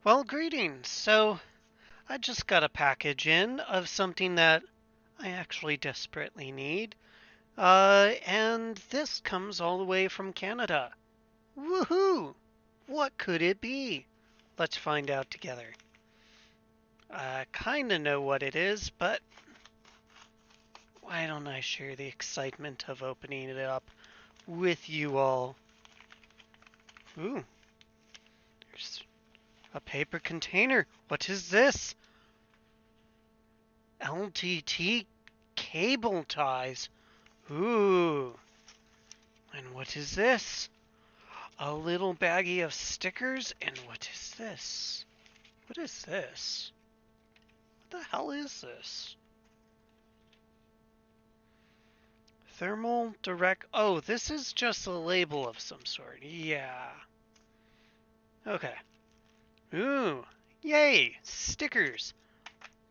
Well, greetings. So, I just got a package in of something that I actually desperately need. And this comes all the way from Canada. Woohoo! What could it be? Let's find out together. I kinda know what it is, but why don't I share the excitement of opening it up with you all? Ooh, there's a paper container. What is this? LTT cable ties. Ooh. And what is this? A little baggie of stickers? And what is this? What is this? What the hell is this? Thermal direct. Oh, this is just a label of some sort. Yeah. Okay. Ooh. Yay! Stickers.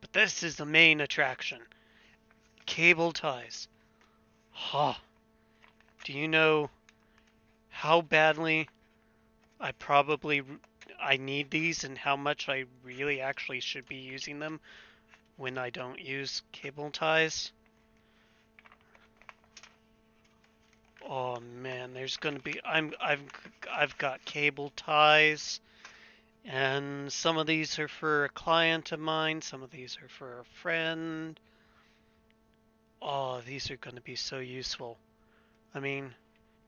But this is the main attraction. Cable ties. Huh. Do you know how badly I probably I need these and how much I really actually should be using them when I don't use cable ties? Oh man, there's gonna be I've got cable ties, and some of these are for a client of mine, some of these are for a friend. Oh, these are gonna be so useful. I mean,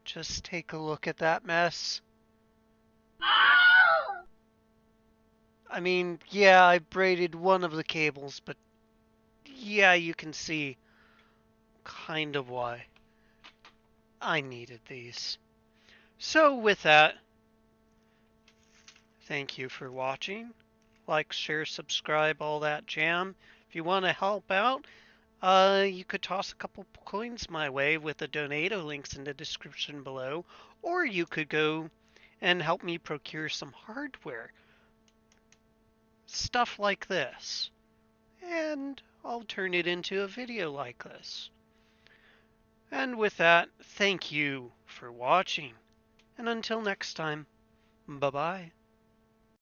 just take a look at that mess. I mean, yeah, I braided one of the cables, but yeah, you can see kind of why I needed these. So with that, thank you for watching. Like, share, subscribe, all that jam. If you want to help out, you could toss a couple coins my way with the Donato links in the description below, or you could go and help me procure some hardware. Stuff like this. And I'll turn it into a video like this. And with that, thank you for watching. And until next time, bye-bye.